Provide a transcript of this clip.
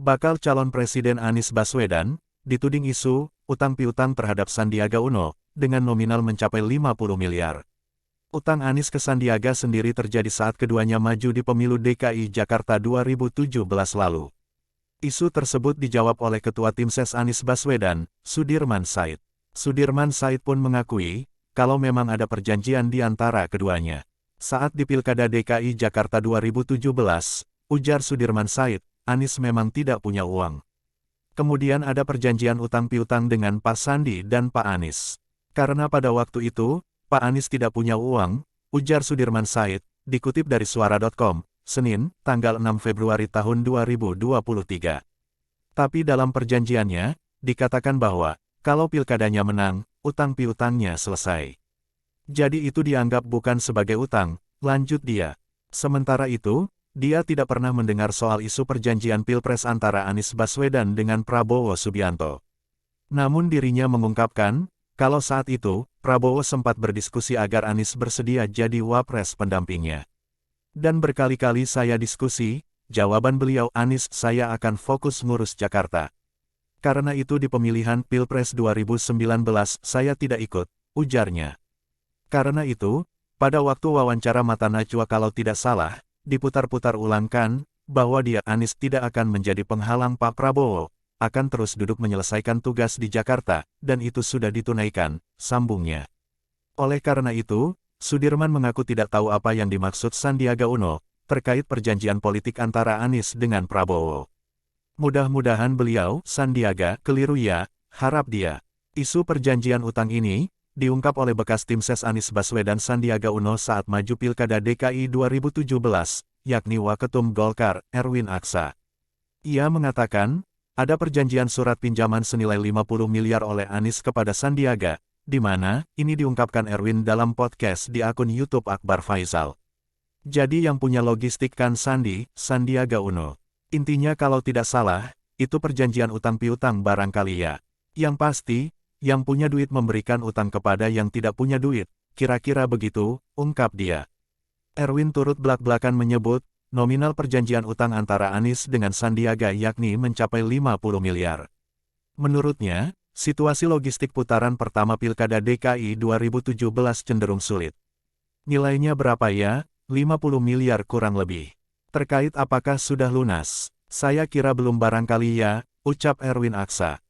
Bakal calon Presiden Anies Baswedan, dituding isu, utang piutang terhadap Sandiaga Uno, dengan nominal mencapai 50 miliar. Utang Anies ke Sandiaga sendiri terjadi saat keduanya maju di pemilu DKI Jakarta 2017 lalu. Isu tersebut dijawab oleh Ketua Tim Ses Anies Baswedan, Sudirman Said. Sudirman Said pun mengakui, kalau memang ada perjanjian di antara keduanya. Saat di Pilkada DKI Jakarta 2017, ujar Sudirman Said, Anies memang tidak punya uang. Kemudian ada perjanjian utang piutang dengan Pak Sandi dan Pak Anies. Karena pada waktu itu, Pak Anies tidak punya uang, ujar Sudirman Said, dikutip dari Suara.com, Senin, tanggal 6 Februari tahun 2023. Tapi dalam perjanjiannya, dikatakan bahwa, kalau pilkadanya menang, utang piutangnya selesai. Jadi itu dianggap bukan sebagai utang, lanjut dia. Sementara itu, dia tidak pernah mendengar soal isu perjanjian Pilpres antara Anies Baswedan dengan Prabowo Subianto. Namun dirinya mengungkapkan, kalau saat itu, Prabowo sempat berdiskusi agar Anies bersedia jadi wapres pendampingnya. Dan berkali-kali saya diskusi, jawaban beliau Anies saya akan fokus ngurus Jakarta. Karena itu di pemilihan Pilpres 2019 saya tidak ikut, ujarnya. Karena itu, pada waktu wawancara Mata Najwa kalau tidak salah, diputar-putar ulangkan, bahwa dia Anies tidak akan menjadi penghalang Pak Prabowo, akan terus duduk menyelesaikan tugas di Jakarta, dan itu sudah ditunaikan, sambungnya. Oleh karena itu, Sudirman mengaku tidak tahu apa yang dimaksud Sandiaga Uno, terkait perjanjian politik antara Anies dengan Prabowo. Mudah-mudahan beliau, Sandiaga, keliru ya, harap dia. Isu perjanjian utang ini, diungkap oleh bekas tim ses Anies Baswedan Sandiaga Uno saat maju Pilkada DKI 2017, yakni Waketum Golkar, Erwin Aksa. Ia mengatakan, ada perjanjian surat pinjaman senilai 50 miliar oleh Anies kepada Sandiaga, di mana, ini diungkapkan Erwin dalam podcast di akun YouTube Akbar Faisal. Jadi yang punya logistik kan Sandiaga Uno. Intinya kalau tidak salah, itu perjanjian utang piutang barangkali ya. Yang pasti, yang punya duit memberikan utang kepada yang tidak punya duit, kira-kira begitu, ungkap dia. Erwin turut belak-belakan menyebut, nominal perjanjian utang antara Anies dengan Sandiaga yakni mencapai 50 miliar. Menurutnya, situasi logistik putaran pertama Pilkada DKI 2017 cenderung sulit. Nilainya berapa ya? 50 miliar kurang lebih. Terkait apakah sudah lunas? Saya kira belum barangkali ya, ucap Erwin Aksa.